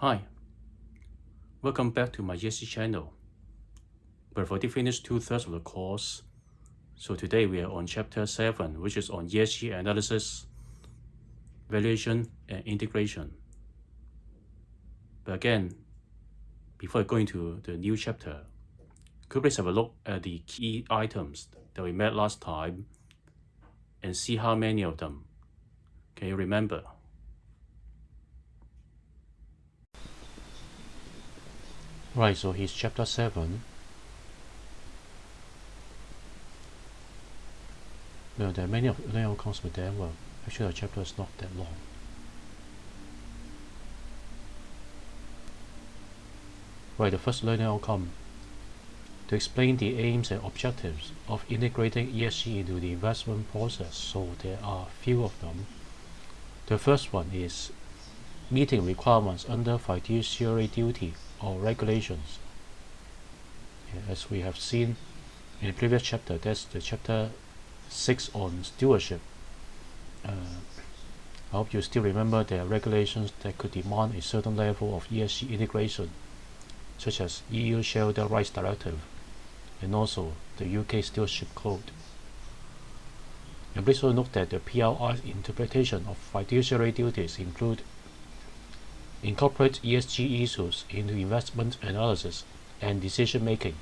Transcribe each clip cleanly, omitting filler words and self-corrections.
Hi, welcome back to my ESG channel. We've already finished 2/3 of the course, so today we are on chapter 7, which is on ESG analysis, valuation, and integration. But again, before going to the new chapter, could you please have a look at the key items that we met last time and see how many of them can you remember? Right, so here's chapter 7. No, there are many of learning outcomes, but then, well, actually the chapter is not that long. Right, the first learning outcome. To explain the aims and objectives of integrating ESG into the investment process, so there are a few of them. The first one is meeting requirements under fiduciary duty or regulations. As we have seen in the previous chapter, that's the chapter 6 on stewardship. I hope you still remember there are regulations that could demand a certain level of ESG integration, such as EU Shareholder Rights Directive and also the UK Stewardship Code. And please also note that the PRI's interpretation of fiduciary duties incorporate ESG issues into investment analysis and decision making,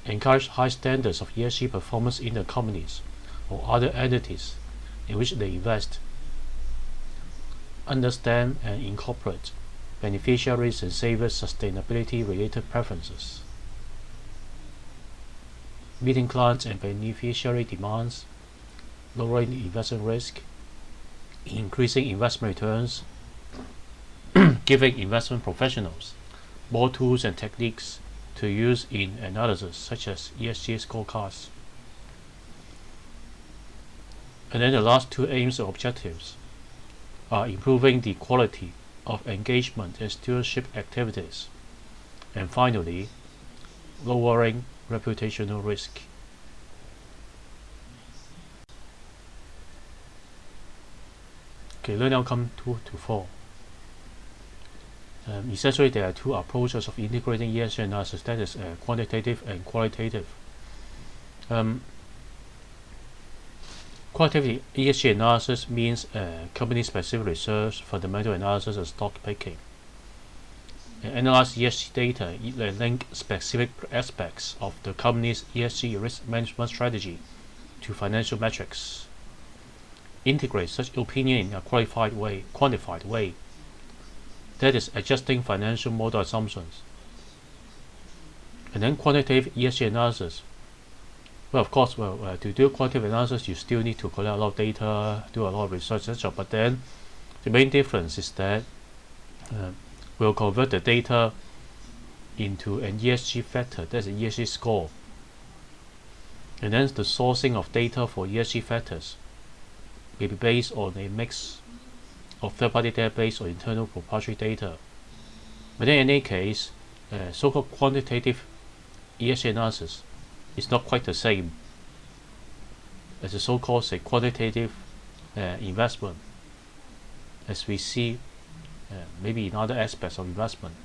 encourage high standards of ESG performance in the companies or other entities in which they invest, understand and incorporate beneficiaries and savers' sustainability related preferences, meeting clients and beneficiary demands, lowering investment risk, increasing investment returns, giving investment professionals more tools and techniques to use in analysis such as ESG scorecards. And then the last two aims and objectives are improving the quality of engagement and stewardship activities, and finally, lowering reputational risk. Okay, learning outcome 2 to 4. Essentially, there are two approaches of integrating ESG analysis, that is quantitative and qualitative. Quantitative ESG analysis means company-specific research, fundamental analysis, and stock picking. Analyze ESG data and link specific aspects of the company's ESG risk management strategy to financial metrics. Integrate such opinion in a quantified way. That is, adjusting financial model assumptions. And then quantitative ESG analysis. Well, of course, to do quantitative analysis, you still need to collect a lot of data, do a lot of research, etc. But then, the main difference is that we'll convert the data into an ESG factor, that's an ESG score. And then the sourcing of data for ESG factors will be based on a mix of third-party database or internal proprietary data. But in any case, so-called quantitative ESG analysis is not quite the same as the so-called quantitative investment, as we see maybe in other aspects of investment.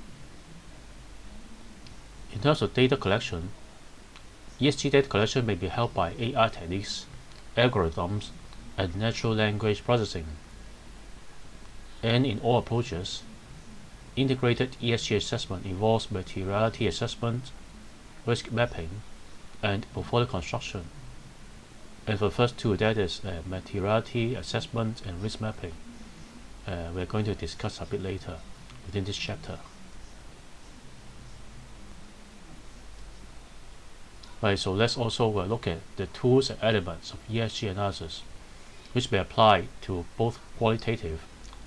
In terms of data collection, ESG data collection may be helped by AI techniques, algorithms, and natural language processing. And in all approaches, integrated ESG assessment involves materiality assessment, risk mapping, and portfolio construction. And for the first two, that is materiality assessment and risk mapping, we're going to discuss a bit later within this chapter. Right, so let's also look at the tools and elements of ESG analysis, which may apply to both qualitative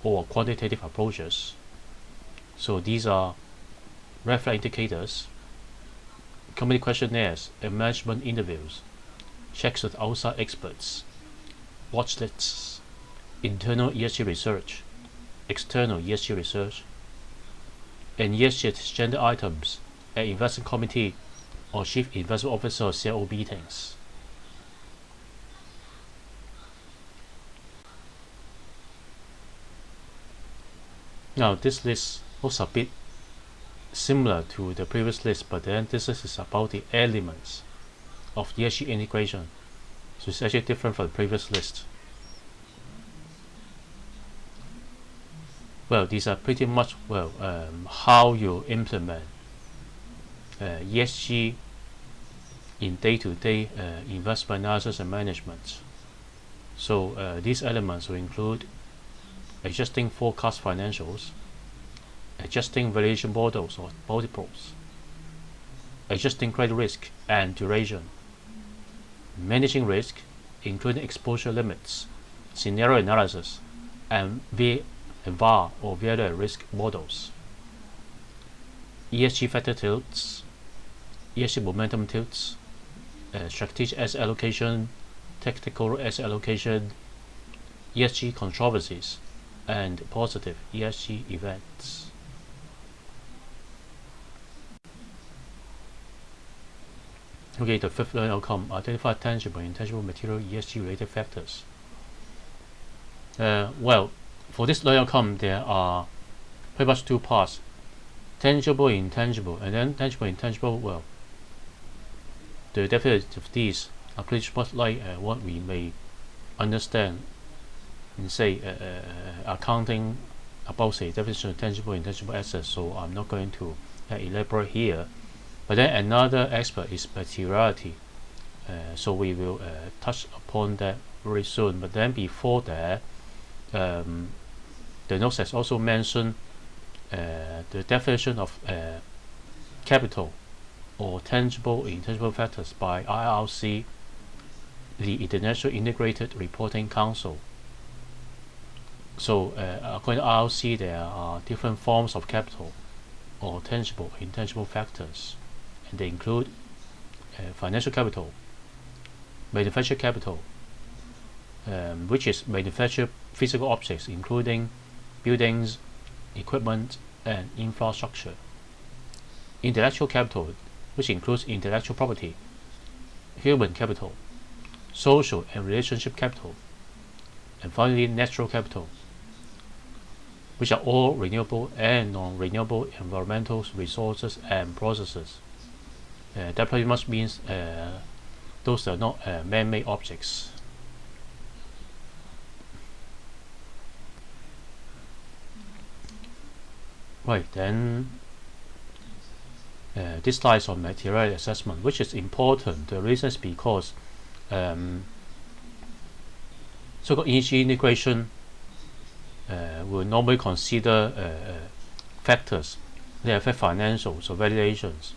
or quantitative approaches. So these are red flag indicators, company questionnaires and management interviews, checks with outside experts, watch lists, internal ESG research, external ESG research, and ESG agenda items at investment committee or chief investment officer or CIO meetings. Now this list looks a bit similar to the previous list, but then this list is about the elements of ESG integration, so it's actually different from the previous list. Well, these are pretty much how you implement ESG in day-to-day investment analysis and management. So these elements will include adjusting forecast financials, adjusting valuation models or multiples, adjusting credit risk and duration, managing risk, including exposure limits, scenario analysis, and VAR or value at risk models, ESG factor tilts, ESG momentum tilts, strategic asset allocation, tactical asset allocation, ESG controversies, and positive ESG events. Okay, the fifth learning outcome: identify tangible and intangible material ESG related factors. Well, for this learning outcome, there are pretty much two parts: tangible, intangible, and then tangible, intangible. Well, the definition of these are pretty much like what we may understand in, say, accounting about, say, definition of tangible and intangible assets. So I'm not going to elaborate here. But then another aspect is materiality. So we will touch upon that very soon. But then before that, the notes has also mentioned the definition of capital or tangible intangible factors by IRC, the International Integrated Reporting Council. So according to IRC, there are different forms of capital or tangible intangible factors, and they include financial capital, manufactured capital, which is manufactured physical objects including buildings, equipment, and infrastructure, intellectual capital, which includes intellectual property, human capital, social and relationship capital, and finally natural capital, which are all renewable and non-renewable environmental resources and processes. That pretty much means those are not man-made objects. Right, then this slide is on materiality assessment, which is important. The reason is because so-called ESG integration will normally consider factors that affect financials or valuations.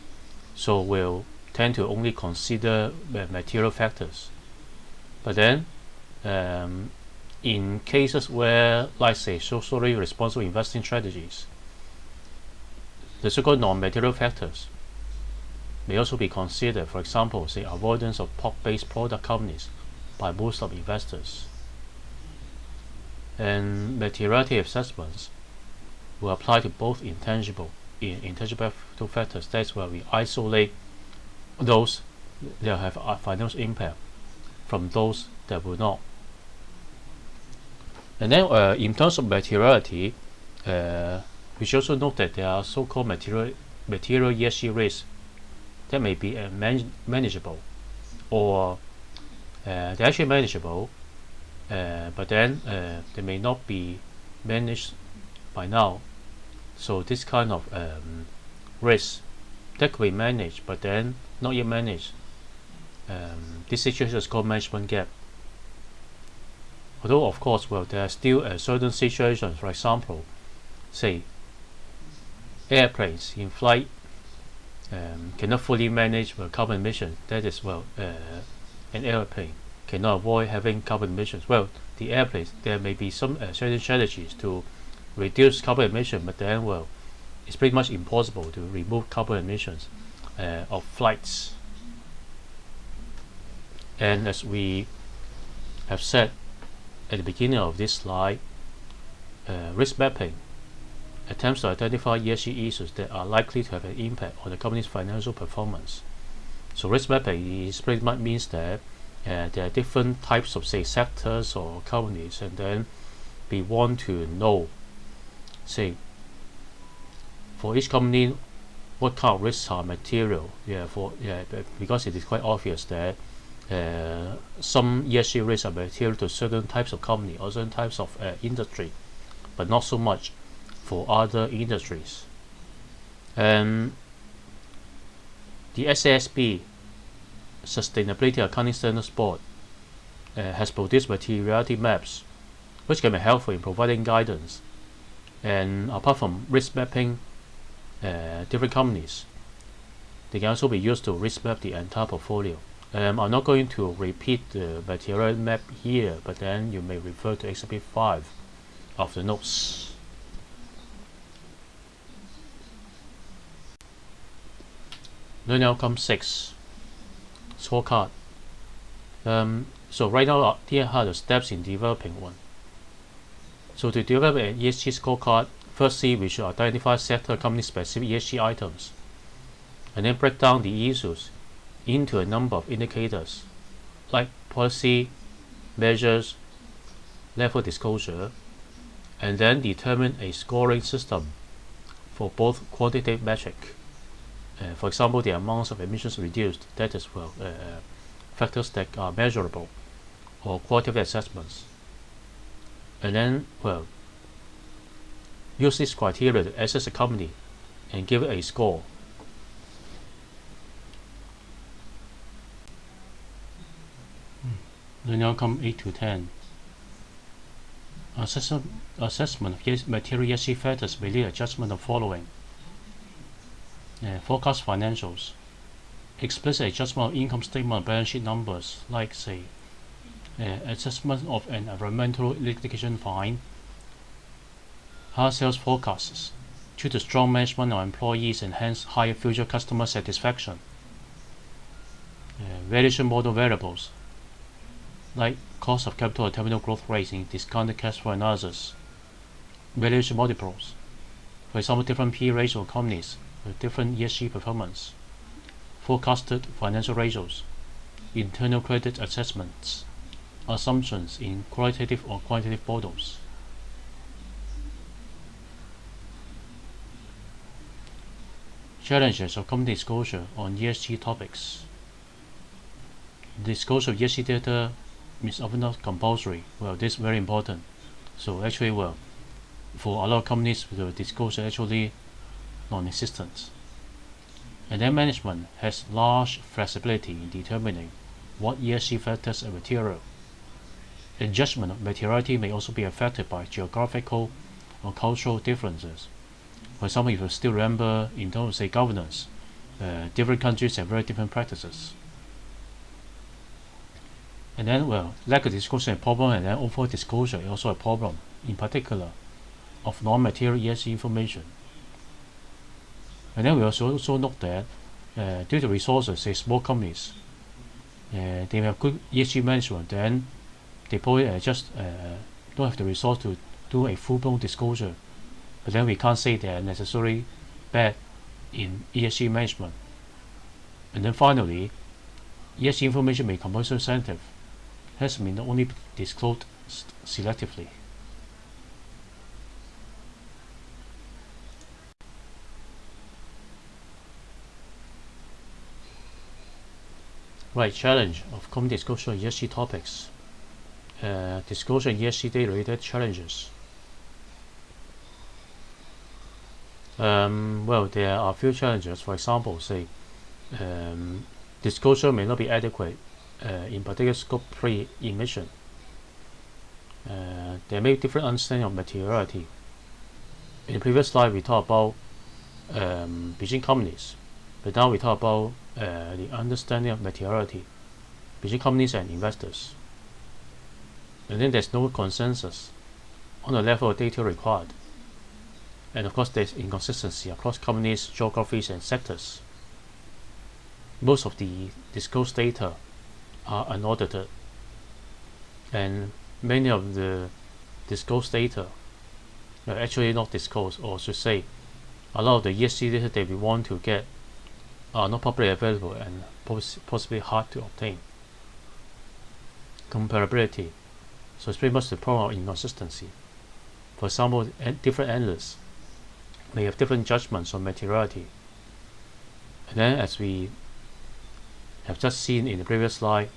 So we'll tend to only consider material factors. But then in cases where, like, say, socially responsible investing strategies, the so-called non-material factors may also be considered. For example, say, avoidance of pork-based product companies by most of investors. And materiality assessments will apply to both intangible factors. That's where we isolate those that have a financial impact from those that will not. And then in terms of materiality, we should also note that there are so-called material ESG risks that may be manageable, or they're actually manageable, but then they may not be managed by now. So this kind of risk that could be managed but then not yet managed, this situation is called management gap. Although of course, well, there are still certain situations. For example, say airplanes in flight cannot fully manage carbon emissions. That is, well, an airplane cannot avoid having carbon emissions. Well, the airplanes, there may be some certain strategies to reduce carbon emission, but then, well, it's pretty much impossible to remove carbon emissions of flights. And as we have said at the beginning of this slide, risk mapping attempts to identify ESG issues that are likely to have an impact on the company's financial performance. So risk mapping is pretty much means that there are different types of, say, sectors or companies, and then we want to know, say, for each company, what kind of risks are material. Because it is quite obvious that some ESG risks are material to certain types of company or certain types of industry, but not so much for other industries. And the SASB, Sustainability Accounting Standards Board, has produced materiality maps, which can be helpful in providing guidance. And apart from risk mapping different companies, they can also be used to risk map the entire portfolio. I'm not going to repeat the materiality map here, but then you may refer to Exhibit 5 of the notes. Learning outcome 6, scorecard. So right now, here are the steps in developing one. So to develop an ESG scorecard, firstly, we should identify sector company-specific ESG items, and then break down the issues into a number of indicators, like policy, measures, level disclosure, and then determine a scoring system for both quantitative metric. For example, the amounts of emissions reduced, that is factors that are measurable, or qualitative assessments. And then, use this criteria to assess a company and give it a score. Learning outcome 8 to 10. Assessment of material ESG factors may lead adjustment of following. Forecast financials. Explicit adjustment of income statement and balance sheet numbers, like say assessment of an environmental litigation fine, higher sales forecasts due to strong management of employees and hence higher future customer satisfaction. Valuation model variables, like cost of capital or terminal growth rates in discounted cash flow analysis. Valuation multiples, for example, different P ratio companies with different ESG performance. Forecasted financial ratios, internal credit assessments, assumptions in qualitative or quantitative models. Challenges of company disclosure on ESG topics. Disclosure of ESG data is often not compulsory. This is very important. So actually, for a lot of companies, the disclosure actually non-existent. And then management has large flexibility in determining what ESG factors are material. The judgment of materiality may also be affected by geographical or cultural differences. For example, if you still remember, in terms of say governance, different countries have very different practices. And then, lack of disclosure is a problem, and then over disclosure is also a problem, in particular, of non-material ESG information. And then we also note that due to resources, say small companies, they have good ESG management, then they probably just don't have the resource to do a full-blown disclosure. But then we can't say they are necessarily bad in ESG management. And then finally, ESG information may be commercially sensitive, has been only disclosed selectively. Right, challenge of company disclosure ESG topics. Disclosure and ESG data related challenges. There are a few challenges. For example, say disclosure may not be adequate in particular scope 3 emission. There may be different understanding of materiality. In the previous slide, we talked about between companies, but now we talk about the understanding of materiality between companies and investors. And then there's no consensus on the level of data required. And of course, there's inconsistency across companies, geographies, and sectors. Most of the disclosed data are unaudited, and many of the disclosed data are actually not disclosed, or should say, a lot of the ESG data that we want to get are not publicly available and possibly hard to obtain. Comparability. So it's pretty much the problem of inconsistency. For example, different analysts may have different judgments on materiality. And then, as we have just seen in the previous slide,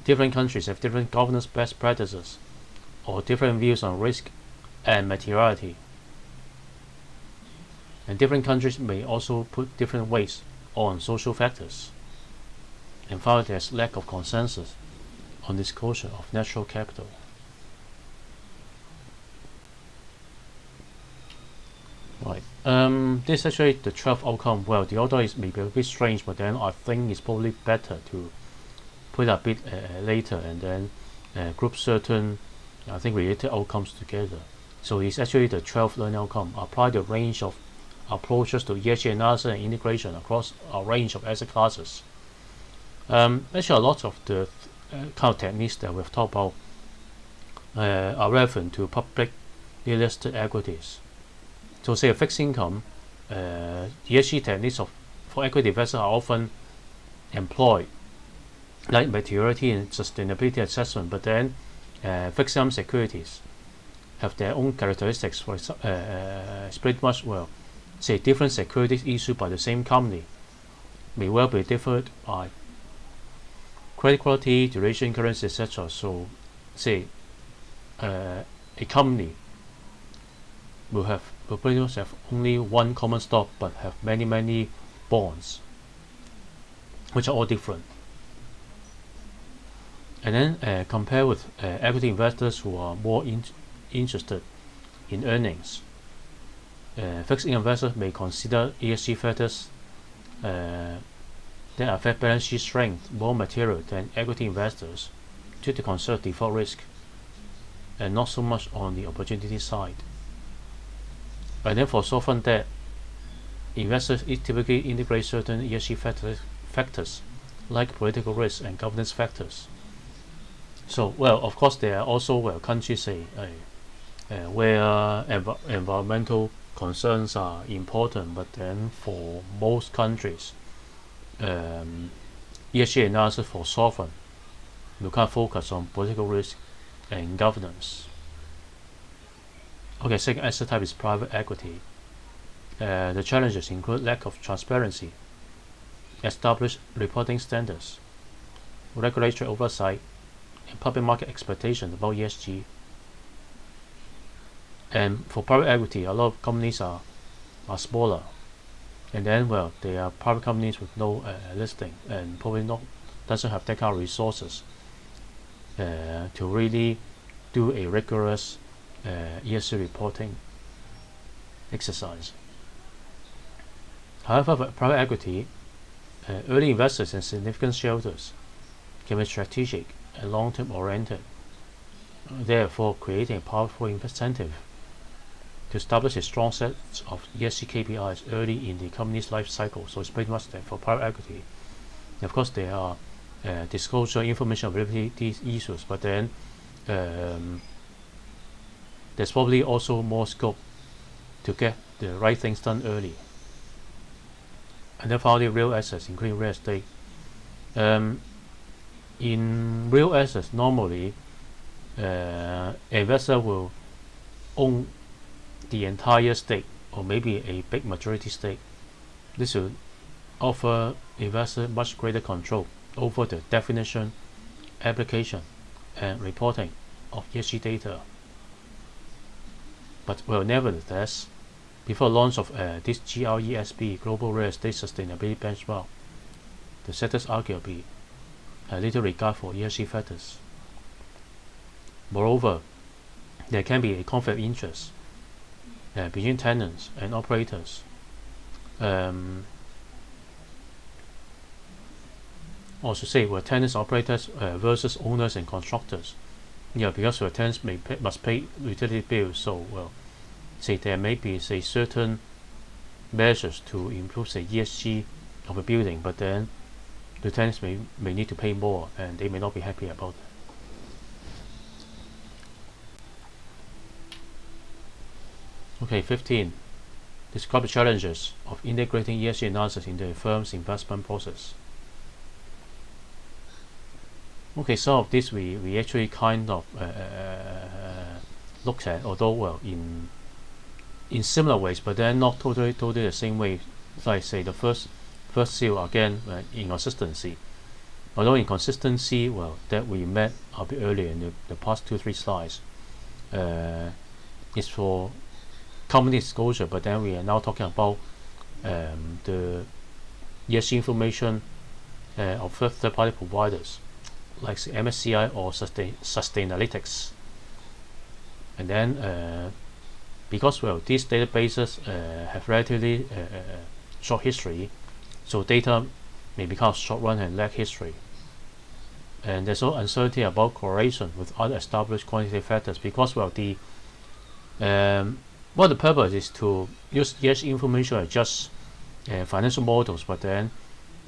different countries have different governance best practices or different views on risk and materiality. And different countries may also put different weights on social factors. And finally, there's lack of consensus on disclosure of natural capital. Right. This is actually the 12th outcome. Well, the order is maybe a bit strange, but then I think it's probably better to put a bit later and then group certain, I think, related outcomes together. So it's actually the 12th learning outcome. Apply the range of approaches to ESG analysis and integration across a range of asset classes. Actually, a lot of the kind of techniques that we've talked about are relevant to publicly listed equities. So, say a fixed income, ESG techniques for equity investors are often employed, like materiality and sustainability assessment. But then, fixed income securities have their own characteristics. For it's pretty much, well, say different securities issued by the same company may well be differed by credit quality, duration, currency, etc. So, say a company will pretty much have only one common stock, but have many bonds, which are all different. And then compare with equity investors who are more interested in earnings. Fixed income investors may consider ESG factors that affect balance sheet strength more material than equity investors due to concern default risk and not so much on the opportunity side. And then for sovereign debt, investors typically integrate certain ESG factors like political risk and governance factors. So, well, of course, there are also countries where environmental concerns are important, but then for most countries, ESG analysis for sovereign will kind of focus on political risk and governance. Okay, second asset type is private equity. The challenges include lack of transparency, established reporting standards, regulatory oversight, and public market expectations about ESG. And for private equity, a lot of companies are smaller, and then they are private companies with no listing and probably doesn't have that kind of resources to really do a rigorous ESG reporting exercise. However, for private equity, early investors and significant shareholders can be strategic and long-term oriented, therefore creating a powerful incentive to establish a strong set of ESG KPIs early in the company's life cycle. So it's pretty much that for private equity. And of course, there are disclosure, information availability issues, but then there's probably also more scope to get the right things done early. And then finally, real assets, including real estate. In real assets, normally, an investor will own the entire stake or maybe a big majority stake. This will offer investors much greater control over the definition, application, and reporting of ESG data. But nevertheless, before launch of this GRESB Global Real Estate Sustainability Benchmark, the sectors arguably little regard for ESG factors. Moreover, there can be a conflict of interest between tenants and operators. Also say tenants, operators versus owners and constructors. Because tenants must pay utility bills, so there may be certain measures to improve the ESG of a building, but then the tenants may need to pay more and they may not be happy about it. Okay, 15. Describe the challenges of integrating ESG analysis into a firm's investment process. Okay, some of this we actually kind of looked at, although in in similar ways, but then not totally the same way. Like say the first seal again, inconsistency. Although inconsistency, well, that we met a bit earlier in the past 2-3 slides, is for company disclosure, but then we are now talking about the ESG information of third-party providers like MSCI or Sustainalytics. And then because well, these databases have relatively short history, so data may become short-run and lack history. And there's no uncertainty about correlation with other established quantitative factors because well, the purpose is to use ESG information to adjust financial models, but then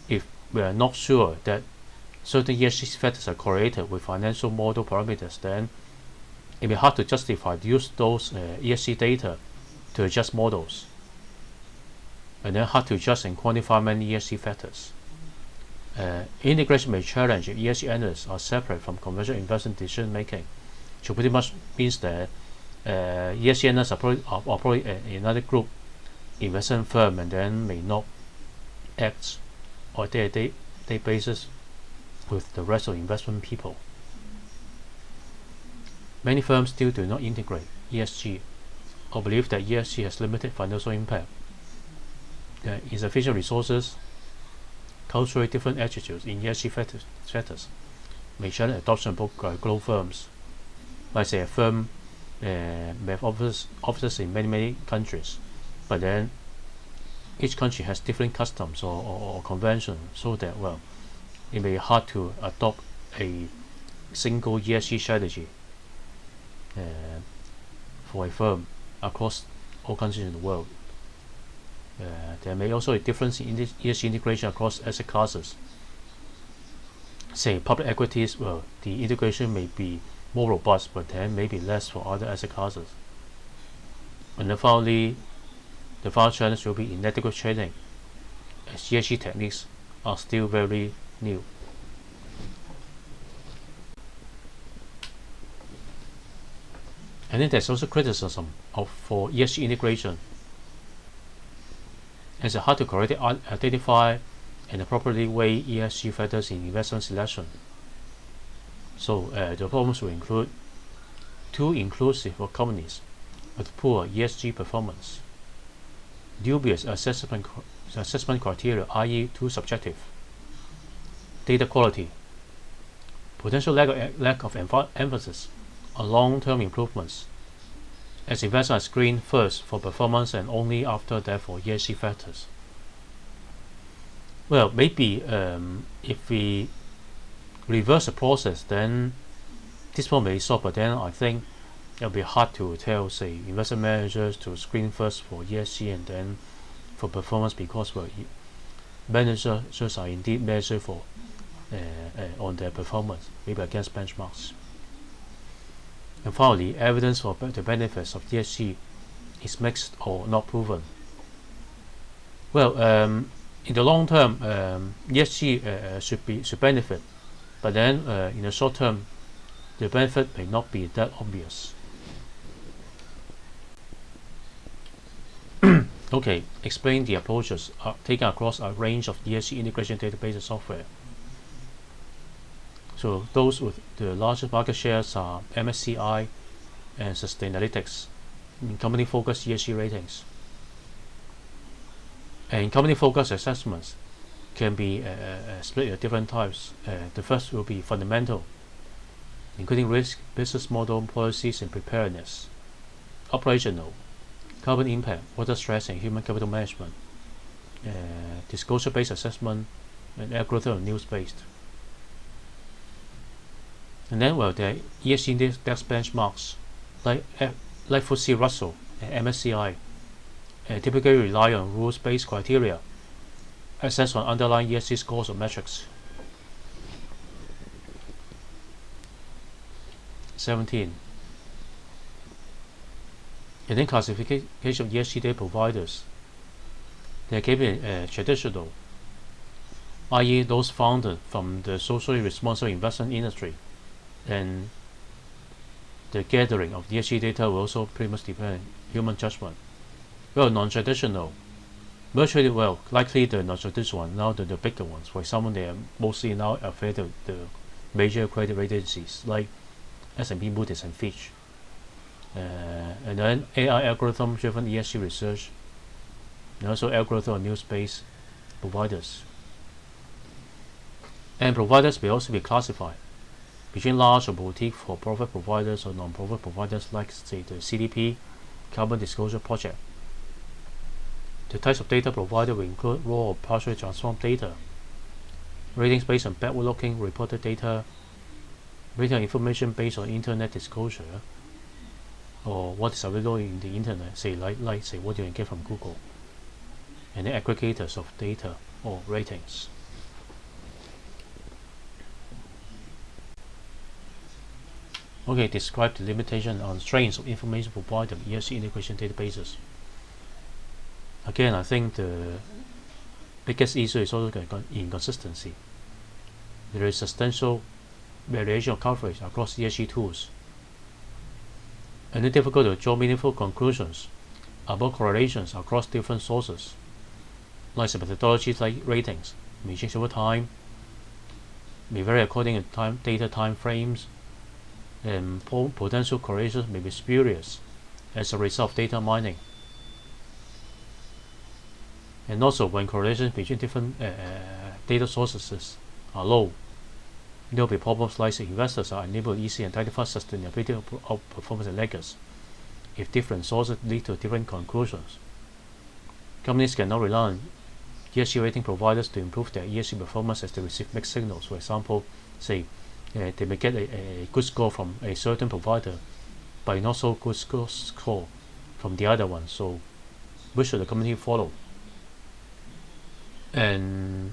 if we are not sure that certain ESG factors are correlated with financial model parameters, then it may be hard to justify to use those ESG data to adjust models, and then hard to adjust and quantify many ESG factors. Integration may challenge if ESG analysts are separate from conventional investment decision making, which pretty much means that ESG analysts are probably another group investment firm and then may not act on a day-to-day basis with the rest of investment people. Many firms still do not integrate ESG or believe that ESG has limited financial impact. Insufficient resources, culturally different attitudes in ESG factors may challenge adoption by global firms. Like say a firm may have offices in many countries, but then each country has different customs or conventions, so that well, it may be hard to adopt a single ESG strategy for a firm across all countries in the world. There may also be a difference in ESG integration across asset classes. Say public equities, well, the integration may be more robust, but then maybe less for other asset classes. And then finally, the final challenge will be inadequate trading, as ESG techniques are still very new. And then there's also criticism for ESG integration, as it's hard to correctly identify and appropriately weigh ESG factors in investment selection. So the problems will include too inclusive for companies with poor ESG performance, dubious assessment criteria, i.e. too subjective, data quality, potential lack of emphasis on long-term improvements, as investors are screened first for performance and only after that for ESG factors. Well, maybe if we reverse the process, then this problem may be solved, but then I think it'll be hard to tell, say, investment managers to screen first for ESG and then for performance, because well, managers are indeed measured for on their performance, maybe against benchmarks. And finally, evidence for the benefits of ESG is mixed or not proven. Well, in the long term, ESG should benefit, but then in the short term, the benefit may not be that obvious. Okay, explain the approaches taken across a range of ESG integration database software. So those with the largest market shares are MSCI and Sustainalytics in company-focused ESG ratings. And company-focused assessments can be split into different types. The first will be fundamental, including risk, business model, policies, and preparedness. Operational, carbon impact, water stress, and human capital management. Disclosure-based assessment, and algorithm and news-based. And then, well, the ESG index benchmarks like FTSE Russell and MSCI typically rely on rules-based criteria assessed on underlying ESG scores or metrics. 17. And then classification of ESG data providers. They can be traditional, i.e. those founded from the socially responsible investment industry, and the gathering of ESG data will also pretty much depend on human judgment. Well, non-traditional. Virtually, well, likely the non-traditional one, now the bigger ones. For example, they are mostly now affiliated with the major credit rating agencies like S&P, Moody's, and Fitch. And then AI algorithm-driven ESG research, and also algorithm or news-based providers. And providers may also be classified between large or boutique for-profit providers or non-profit providers like, say, the CDP, Carbon Disclosure Project. The types of data provided will include raw or partially transformed data, ratings based on backward-looking reported data, rating information based on internet disclosure, or what is available in the internet, say like what you can get from Google, and the aggregators of data or ratings. Okay, describe the limitation and strengths of information provided by ESG integration databases. Again, I think the biggest issue is also inconsistency. There is substantial variation of coverage across ESG tools, and it's difficult to draw meaningful conclusions about correlations across different sources. Like methodologies like ratings may change over time, may vary according to data time frames, and potential correlations may be spurious as a result of data mining. And also, when correlations between different data sources are low, there will be problems like investors are unable to easily identify sustainability of performance and laggards if different sources lead to different conclusions. Companies cannot rely on ESG rating providers to improve their ESG performance as they receive mixed signals. For example, say they may get a good score from a certain provider, but not so good score from the other one. So, which should the company follow? And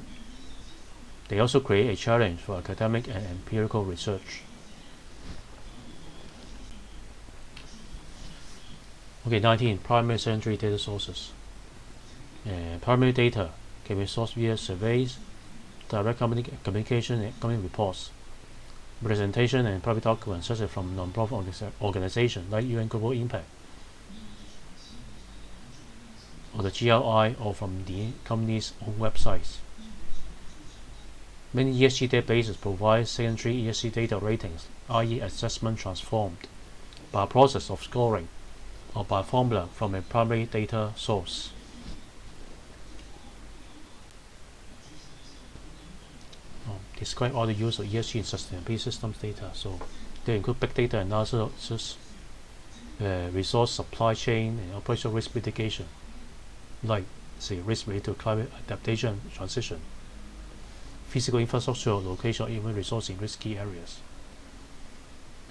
they also create a challenge for academic and empirical research. Okay, 19. Primary and secondary data sources. Primary data can be sourced via surveys, direct communication and company reports, presentation and private documents such as from non-profit organizations like UN Global Impact, or the GRI, or from the company's own websites. Many ESG databases provide secondary ESG data ratings, i.e. assessment transformed by a process of scoring or by a formula from a primary data source. Describe all the use of ESG in sustainability systems data. So they include big data analysis, resource supply chain, and operational risk mitigation, like say risk related to climate adaptation and transition, physical infrastructure, location, or even resource in risky areas.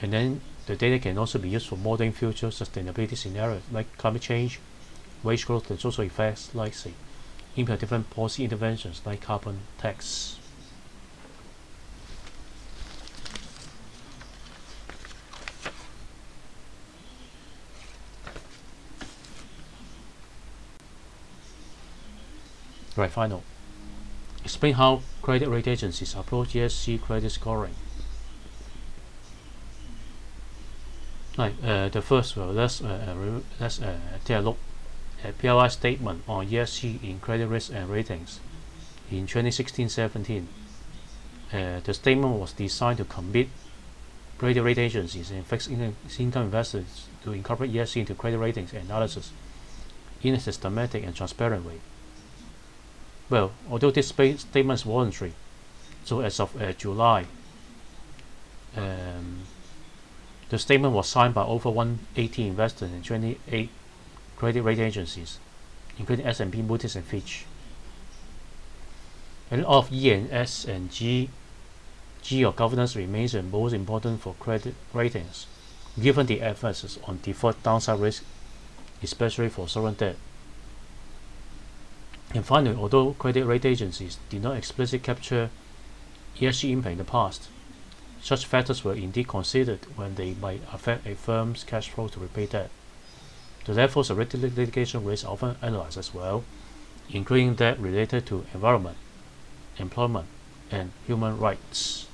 And then the data can also be used for modeling future sustainability scenarios like climate change, wage growth, and social effects like say impact different policy interventions like carbon tax. Right, final. Explain how credit rating agencies approach ESG credit scoring. Right, the first, well, let's take a look at PRI statement on ESG in credit risk and ratings in 2016-17. The statement was designed to commit credit rating agencies and fixed income investors to incorporate ESG into credit ratings analysis in a systematic and transparent way. Well, although this statement is voluntary, so as of July, the statement was signed by over 180 investors and 28 credit rating agencies, including S&P, Moody's, and Fitch. And of E and S and G, G or governance remains the most important for credit ratings, given the emphasis on default downside risk, especially for sovereign debt. And finally, although credit rating agencies did not explicitly capture ESG impact in the past, such factors were indeed considered when they might affect a firm's cash flow to repay debt. The levels of litigation risk are often analyzed as well, including that related to environment, employment, and human rights.